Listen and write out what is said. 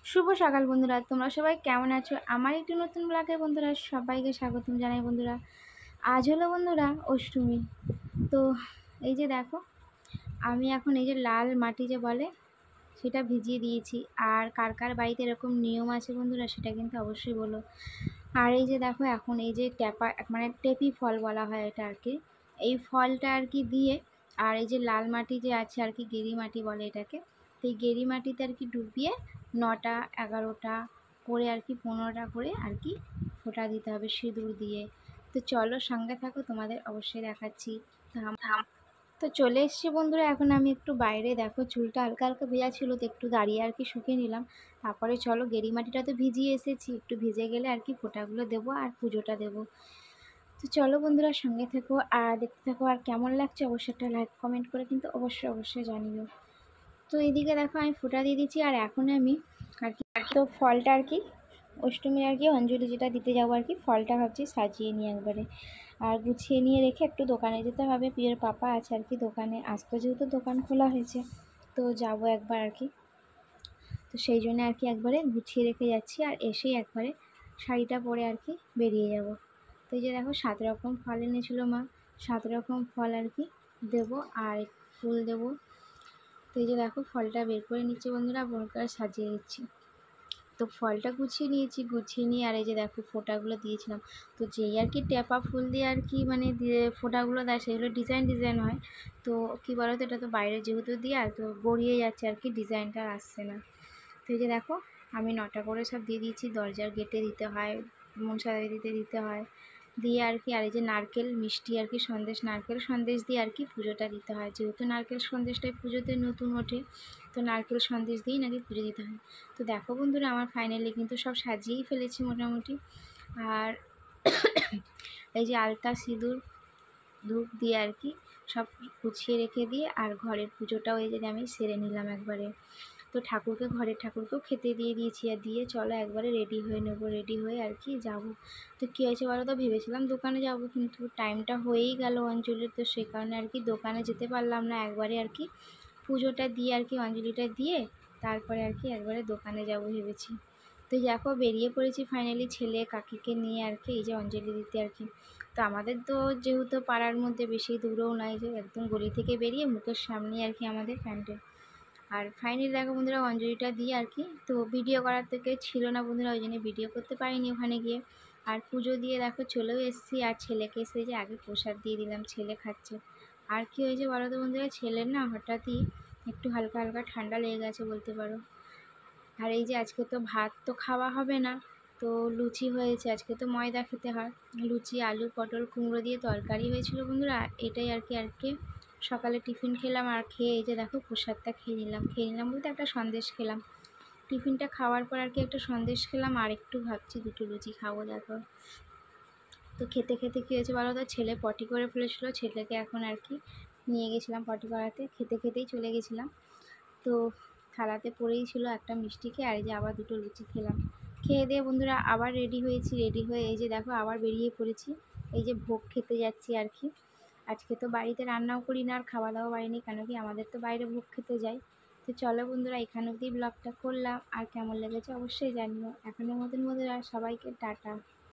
শুভ সকাল বন্ধুরা, তোমরা সবাই কেমন আছো? আমার একটি নতুন ব্লগে বন্ধুরা সবাইকে স্বাগতম জানাই। বন্ধুরা আজ হলো বন্ধুরা অষ্টমী। তো এই যে দেখো, আমি এখন এই যে লাল মাটি যে বলে সেটা ভিজিয়ে দিয়েছি। আর কার কার বাড়িতে এরকম নিয়ম আছে বন্ধুরা সেটা কিন্তু অবশ্যই বলো। আর এই যে দেখো, এখন এই যে টেপি ফল বলা হয় এটা আর কি, এই ফলটা আর কি দিয়ে, আর এই যে লাল মাটি যে আছে আর কি, গেরি মাটি বলে এটাকে, তো এই গেরি মাটিতে আর কি ডুবিয়ে 9টা 11টা করে আর কি 15টা করে আর কি ফোঁটা দিতে হবে সিঁদুর দিয়ে। তো চলো সঙ্গে থাকো, তোমাদের অবশ্যই দেখাচ্ছি। তো চলে এসেছি বন্ধুরা, এখন আমি একটু বাইরে, দেখো চুলটা হালকা হালকা ভেজা ছিল তো একটু দাঁড়িয়ে আর কি শুকিয়ে নিলাম। তারপরে চলো, গেরি মাটিটা তো ভিজিয়ে এসেছি, একটু ভিজে গেলে আর কি ফোঁটাগুলো দেবো আর পুজোটা দেবো। তো চলো বন্ধুরা সঙ্গে থেকো আর দেখতে থাকো। আর কেমন লাগছে অবশ্যই একটা লাইক কমেন্ট করে কিন্তু অবশ্যই জানিও। তো এইদিকে দেখো আমি ফোঁটা দিয়ে দিচ্ছি, আর এখন আমি আর কি তো ফলটা আর কি অষ্টমীর আর কি অঞ্জলি যেটা দিতে যাবো আর কি, ফলটা ভাবছি সাজিয়ে নিয়ে একবারে আর গুছিয়ে নিয়ে রেখে একটু দোকানে যেতে হবে। প্রিয়ের পাপা আছে আর কি দোকানে, আসতে যেহেতু দোকান খোলা হয়েছে তো যাব একবার আর কি। তো সেই জন্য আর কি একবারে গুছিয়ে রেখে যাচ্ছি, আর এসেই একবারে শাড়িটা পরে আর কি বেরিয়ে যাব। তো এই যে দেখো 7 রকম ফল এনেছিল মা, 7 রকম ফল আর কি দেবো আর ফুল দেবো। তো এই যে দেখো ফলটা বের করে নিচ্ছি বন্ধুরা, বড় করে সাজিয়ে দিচ্ছি। তো ফলটা গুছিয়ে নিয়েছি, গুছিয়ে নিয়ে আর এই যে দেখো ফোঁটাগুলো দিয়েছিলাম। তো যেই আর কি টেপা ফুল দিয়ে আর কি মানে দিয়ে ফোঁটাগুলো দেয় সেগুলো ডিজাইন হয়। তো কী বলো তো, এটা তো বাইরে যেহেতু দিয়ে আর তো গড়িয়ে যাচ্ছে আর কি, ডিজাইনটা আর আসছে না। তো এই যে দেখো আমি 9টা করে সব দিয়ে দিয়েছি, দরজার গেটে দিতে হয়, মনসা দিতে হয় দিয়ে আর কি। আর এই যে নারকেল মিষ্টি আর কি সন্দেশ, নারকেল সন্দেশ দিয়ে আর কি পুজোটা দিতে হয়, যেহেতু নারকেল সন্দেশটাই পুজোতে নতুন ওঠে, তো নারকেল সন্দেশ দিয়েই নাকি পুজো দিতে হয়। তো দেখো বন্ধুরা আমার ফাইনালি কিন্তু সব সাজিয়েই ফেলেছি মোটামুটি। আর এই যে আলতা সিঁদুর ধূপ দিয়ে আর কি সব গুছিয়ে রেখে দিয়ে, আর ঘরের পুজোটাও এই যে আমি সেরে নিলাম একবারে। তো ঘরের ঠাকুরকেও খেতে দিয়ে দিয়েছি, আর দিয়ে চলো একবারে রেডি হয়ে নেবো, রেডি হয়ে আর কি যাব। তো কী হয়েছে বলো তো, ভেবেছিলাম দোকানে যাব কিন্তু টাইমটা হয়েই গেল অঞ্জলির, তো সেই কারণে আর কি দোকানে যেতে পারলাম না। একবারে আর কি পুজোটা দিয়ে আর কি অঞ্জলিটা দিয়ে তারপরে আর কি একবারে দোকানে যাব ভেবেছি। তো দেখো বেরিয়ে পড়েছি ফাইনালি ছেলে কাকিকে নিয়ে আর কি এই যে অঞ্জলি দিতে আর কি। তো আমাদের তো যেহেতু পাড়ার মধ্যে বেশি দূরেও নয়, যে একদম গলি থেকে বেরিয়ে মুখের সামনে আর কি আমাদের প্যান্ডেল। আর ফাইনালি দেখো বন্ধুরা অঞ্জলিটা দিয়ে আর কি, তো ভিডিও করার থেকে ছিল না বন্ধুরা, ওই জন্য ভিডিও করতে পারিনি ওখানে গিয়ে। আর পুজো দিয়ে দেখো চলেও এসেছি, আর ছেলেকে এসে যে আগে প্রসাদ দিয়ে দিলাম, ছেলে খাচ্ছে। আর কি হয়েছে বলো তো বন্ধুরা, ছেলের না হঠাৎই একটু হালকা হালকা ঠান্ডা লেগে গেছে বলতে পারো। আর এই যে আজকে তো ভাত তো খাওয়া হবে না, তো লুচি হয়েছে, আজকে তো ময়দা খেতে হয়। লুচি আলু পটল কুমড়ো দিয়ে তরকারি হয়েছিল বন্ধুরা, এটাই আর কি সকালে টিফিন খেলাম। আর খেয়ে এই যে দেখো প্রসাদটা খেয়ে নিলাম বলতে একটা সন্দেশ খেলাম। টিফিনটা খাওয়ার পর আর কি একটা সন্দেশ খেলাম, আর একটু ভাবছি দুটো লুচি খাবো দেখো। তো খেতে খেতে কী হয়েছে বলো তো, ছেলে পটি করে ফেলেছিলো, ছেলেকে এখন আর কি নিয়ে গেছিলাম পটি করাতে, খেতে খেতেই চলে গেছিলাম। তো থালাতে পড়েই ছিল একটা মিষ্টি খেয়ে, আর এই যে আবার দুটো লুচি খেলাম। খেয়ে দিয়ে বন্ধুরা আবার রেডি হয়েছি, রেডি হয়ে এই যে দেখো আবার বেরিয়ে পড়েছি, এই যে ভোগ খেতে যাচ্ছি আর কি। আজকে তো বাড়িতে রান্নাও করি না আর খাওয়া দাওয়া বাড়িনি, কেন কি আমাদের তো বাইরে ভোগ খেতে যাই। তো চলো বন্ধুরা এখান অবধি ব্লগটা করলাম, আর কেমন লেগেছে অবশ্যই জানিও। এখনের মতন বন্ধুরা সবাইকে টাটা।